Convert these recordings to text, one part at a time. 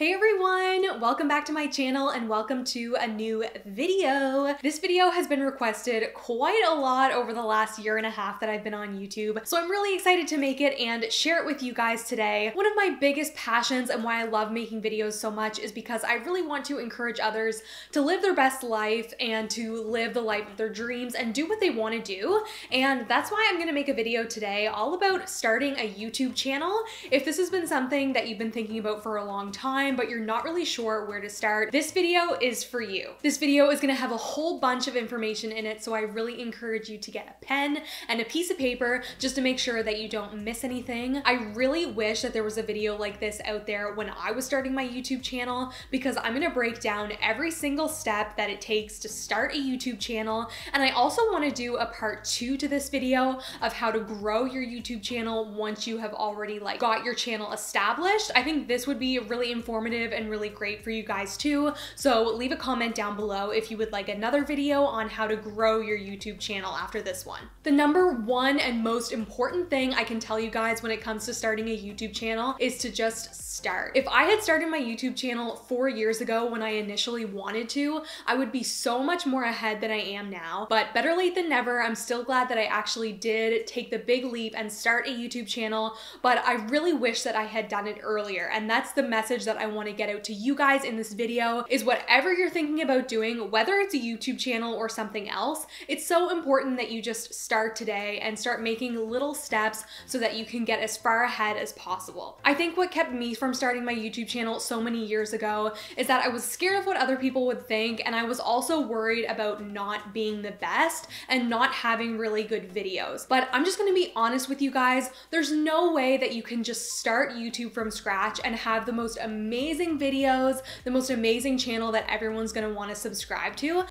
Hey everyone, welcome back to my channel and welcome to a new video. This video has been requested quite a lot over the last year and a half that I've been on YouTube, so I'm really excited to make it and share it with you guys today. One of my biggest passions and why I love making videos so much is because I really want to encourage others to live their best life and to live the life of their dreams and do what they want to do. And that's why I'm gonna make a video today all about starting a YouTube channel. If this has been something that you've been thinking about for a long time, but you're not really sure where to start, this video is for you. This video is gonna have a whole bunch of information in it, so I really encourage you to get a pen and a piece of paper just to make sure that you don't miss anything. I really wish that there was a video like this out there when I was starting my YouTube channel, because I'm gonna break down every single step that it takes to start a YouTube channel. And I also wanna do a part 2 to this video of how to grow your YouTube channel once you have already got your channel established. I think this would be really informative and really great for you guys too. So leave a comment down below if you would like another video on how to grow your YouTube channel after this one. The number one and most important thing I can tell you guys when it comes to starting a YouTube channel is to just start. If I had started my YouTube channel 4 years ago when I initially wanted to, I would be so much more ahead than I am now. But better late than never. I'm still glad that I actually did take the big leap and start a YouTube channel, but I really wish that I had done it earlier. And that's the message that I want to get out to you guys in this video, is whatever you're thinking about doing, whether it's a YouTube channel or something else, it's so important that you just start today and start making little steps so that you can get as far ahead as possible. I think what kept me from starting my YouTube channel so many years ago is that I was scared of what other people would think, and I was also worried about not being the best and not having really good videos. But I'm just gonna be honest with you guys, there's no way that you can just start YouTube from scratch and have the most amazing videos, the most amazing channel that everyone's gonna want to subscribe to.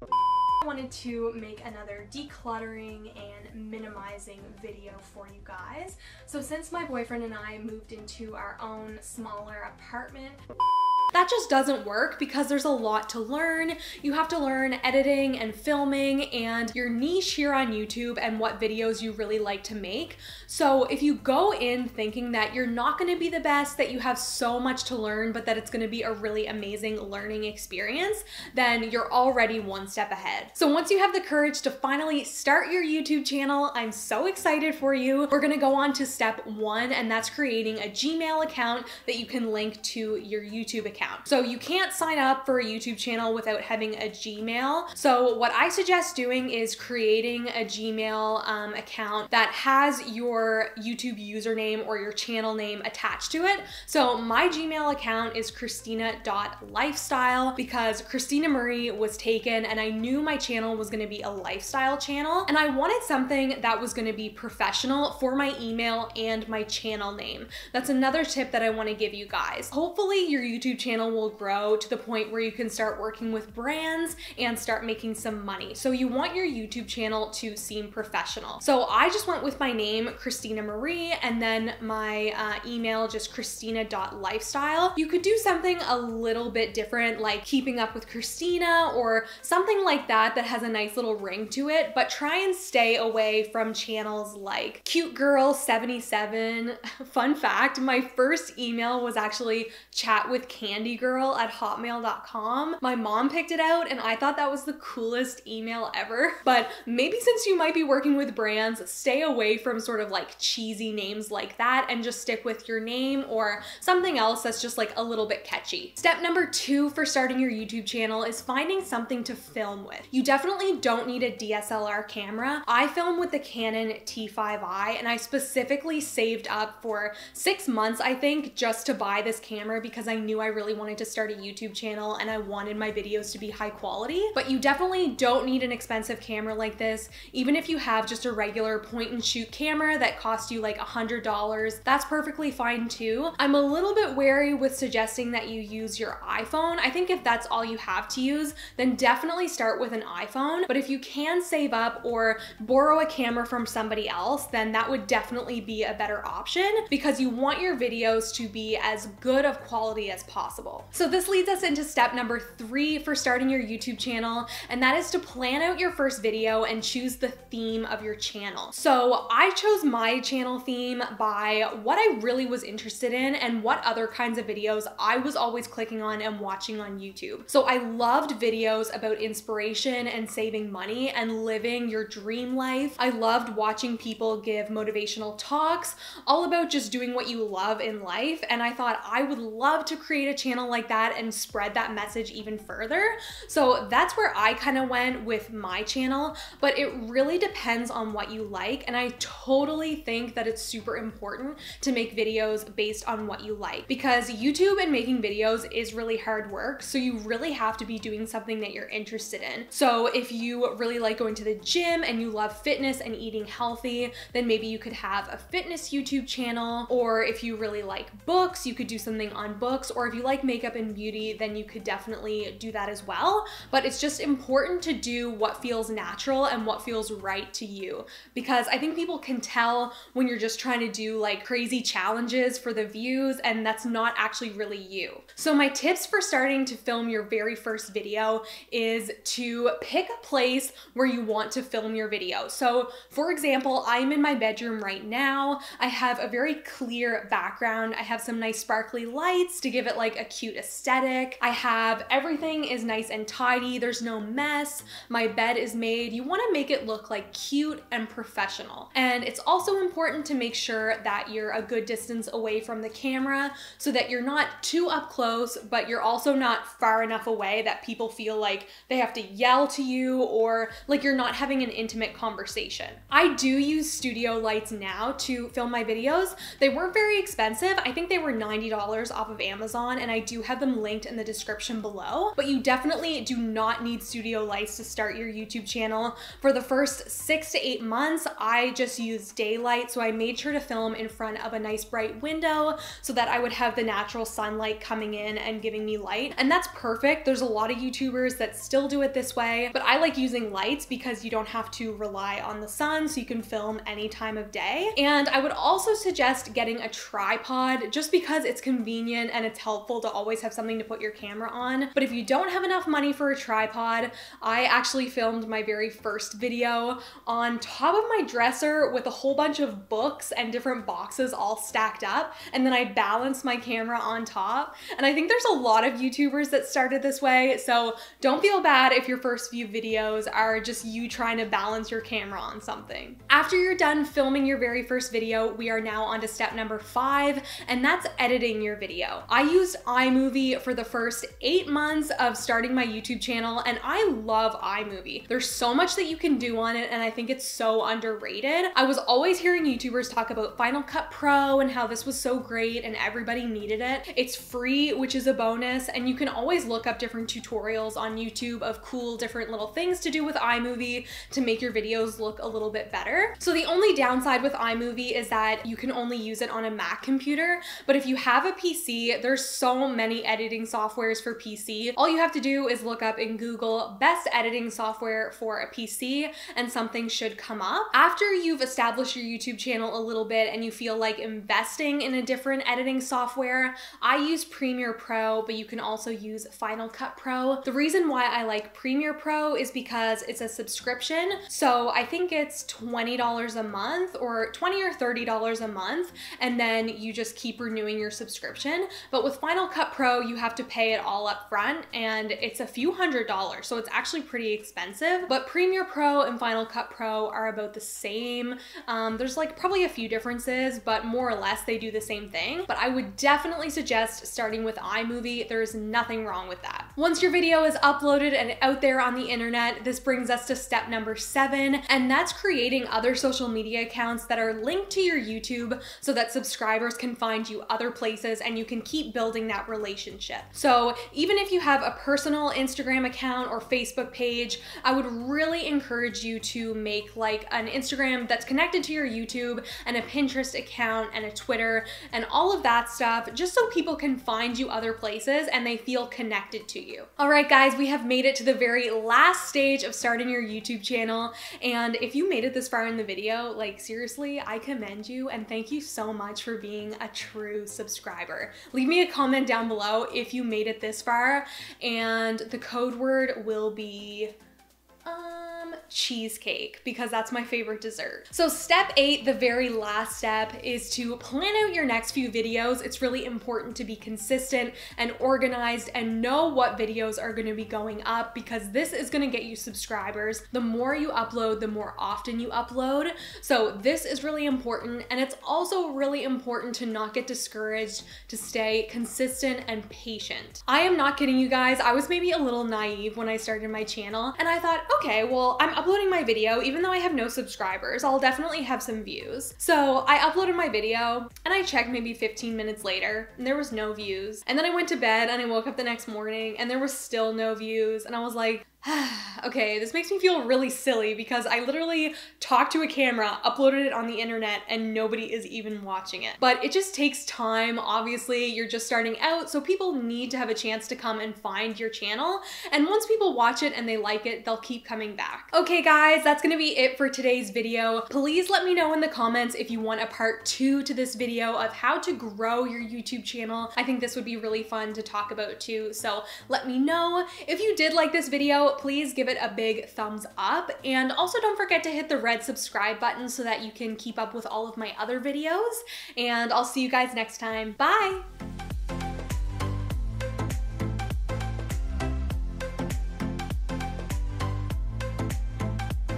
I wanted to make another decluttering and minimizing video for you guys. So since my boyfriend and I moved into our own smaller apartment, that just doesn't work because there's a lot to learn. You have to learn editing and filming and your niche here on YouTube and what videos you really like to make. So if you go in thinking that you're not gonna be the best, that you have so much to learn, but that it's gonna be a really amazing learning experience, then you're already one step ahead. So once you have the courage to finally start your YouTube channel, I'm so excited for you. We're gonna go on to step 1, and that's creating a Gmail account that you can link to your YouTube account. So you can't sign up for a YouTube channel without having a Gmail. So what I suggest doing is creating a Gmail account that has your YouTube username or your channel name attached to it. So my Gmail account is christina.lifestyle because Christina Marie was taken, and I knew my channel was gonna be a lifestyle channel, and I wanted something that was gonna be professional for my email and my channel name. That's another tip that I wanna give you guys. Hopefully your YouTube channel will grow to the point where you can start working with brands and start making some money. So you want your YouTube channel to seem professional. So I just went with my name, Christina Marie, and then my email, just christina.lifestyle. You could do something a little bit different, like Keeping Up with Christina or something like that that has a nice little ring to it, but try and stay away from channels like Cute Girl 77. Fun fact, my first email was actually chatwithcandygirl@hotmail.com. My mom picked it out, and I thought that was the coolest email ever. But maybe since you might be working with brands, stay away from sort of like cheesy names like that and just stick with your name or something else that's just like a little bit catchy. Step number 2 for starting your YouTube channel is finding something to film with. You definitely don't need a DSLR camera. I film with the Canon T5i, and I specifically saved up for 6 months, I think, just to buy this camera because I knew I really wanted to start a YouTube channel and I wanted my videos to be high quality. But you definitely don't need an expensive camera like this. Even if you have just a regular point and shoot camera that costs you like $100, that's perfectly fine too. I'm a little bit wary with suggesting that you use your iPhone. I think if that's all you have to use, then definitely start with an iPhone. But if you can save up or borrow a camera from somebody else, then that would definitely be a better option because you want your videos to be as good of quality as possible. possible. So this leads us into step number 3 for starting your YouTube channel, and that is to plan out your first video and choose the theme of your channel. So I chose my channel theme by what I really was interested in and what other kinds of videos I was always clicking on and watching on YouTube. So I loved videos about inspiration and saving money and living your dream life. I loved watching people give motivational talks, all about just doing what you love in life. And I thought I would love to create a channel like that and spread that message even further. So that's where I kind of went with my channel, but it really depends on what you like. And I totally think that it's super important to make videos based on what you like, because YouTube and making videos is really hard work. So you really have to be doing something that you're interested in. So if you really like going to the gym and you love fitness and eating healthy, then maybe you could have a fitness YouTube channel. Or if you really like books, you could do something on books. Or if you like makeup and beauty, then you could definitely do that as well. But it's just important to do what feels natural and what feels right to you, because I think people can tell when you're just trying to do like crazy challenges for the views, and that's not actually really you. So my tips for starting to film your very first video is to pick a place where you want to film your video. So for example, I'm in my bedroom right now. I have a very clear background. I have some nice sparkly lights to give it like a cute aesthetic. I have everything is nice and tidy. There's no mess. My bed is made. You want to make it look like cute and professional. And it's also important to make sure that you're a good distance away from the camera so that you're not too up close, but you're also not far enough away that people feel like they have to yell to you or like you're not having an intimate conversation. I do use studio lights now to film my videos. They weren't very expensive. I think they were $90 off of Amazon, and I do have them linked in the description below, but you definitely do not need studio lights to start your YouTube channel. For the first 6 to 8 months, I just used daylight, so I made sure to film in front of a nice bright window so that I would have the natural sunlight coming in and giving me light. And that's perfect. There's a lot of YouTubers that still do it this way, but I like using lights because you don't have to rely on the sun, so you can film any time of day. And I would also suggest getting a tripod just because it's convenient and it's helpful to always have something to put your camera on. But if you don't have enough money for a tripod, I actually filmed my very first video on top of my dresser with a whole bunch of books and different boxes all stacked up, and then I balanced my camera on top. And I think there's a lot of YouTubers that started this way, so don't feel bad if your first few videos are just you trying to balance your camera on something. After you're done filming your very first video, we are now on to step number 5, and that's editing your video. I used iMovie for the first 8 months of starting my YouTube channel, and I love iMovie. There's so much that you can do on it, and I think it's so underrated. I was always hearing YouTubers talk about Final Cut Pro and how this was so great and everybody needed it. It's free, which is a bonus, and you can always look up different tutorials on YouTube of cool different little things to do with iMovie to make your videos look a little bit better. So the only downside with iMovie is that you can only use it on a Mac computer, but if you have a PC, there's so many editing softwares for PC. All you have to do is look up in Google best editing software for a PC and something should come up. After you've established your YouTube channel a little bit and you feel like investing in a different editing software, I use Premiere Pro, but you can also use Final Cut Pro. The reason why I like Premiere Pro is because it's a subscription. So I think it's $20 a month or $20 or $30 a month, and then you just keep renewing your subscription. But with Final Cut Pro, you have to pay it all up front, and it's a few $100s, so it's actually pretty expensive. But Premiere Pro and Final Cut Pro are about the same. There's like probably a few differences, but more or less they do the same thing. But I would definitely suggest starting with iMovie. There's nothing wrong with that. Once your video is uploaded and out there on the internet, this brings us to step number 7, and that's creating other social media accounts that are linked to your YouTube so that subscribers can find you other places and you can keep building that relationship. So even if you have a personal Instagram account or Facebook page, I would really encourage you to make like an Instagram that's connected to your YouTube and a Pinterest account and a Twitter and all of that stuff, just so people can find you other places and they feel connected to you. you. All right, guys, we have made it to the very last stage of starting your YouTube channel. And if you made it this far in the video, like seriously, I commend you and thank you so much for being a true subscriber. Leave me a comment down below if you made it this far, and the code word will be cheesecake, because that's my favorite dessert. So step 8, the very last step, is to plan out your next few videos. It's really important to be consistent and organized and know what videos are going to be going up, because this is going to get you subscribers. The more you upload, the more often you upload. So this is really important, and it's also really important to not get discouraged, to stay consistent and patient. I am not kidding you guys. I was maybe a little naive when I started my channel, and I thought, okay, well, I'm uploading my video, even though I have no subscribers, I'll definitely have some views. So I uploaded my video and I checked maybe 15 minutes later and there was no views. And then I went to bed and I woke up the next morning and there was still no views. And I was like, okay, this makes me feel really silly because I literally talked to a camera, uploaded it on the internet, and nobody is even watching it. But it just takes time. Obviously, you're just starting out, so people need to have a chance to come and find your channel. And once people watch it and they like it, they'll keep coming back. Okay, guys, that's gonna be it for today's video. Please let me know in the comments if you want a part 2 to this video of how to grow your YouTube channel. I think this would be really fun to talk about too, so let me know. If you did like this video, please give it a big thumbs up, and also don't forget to hit the red subscribe button so that you can keep up with all of my other videos, and I'll see you guys next time. Bye!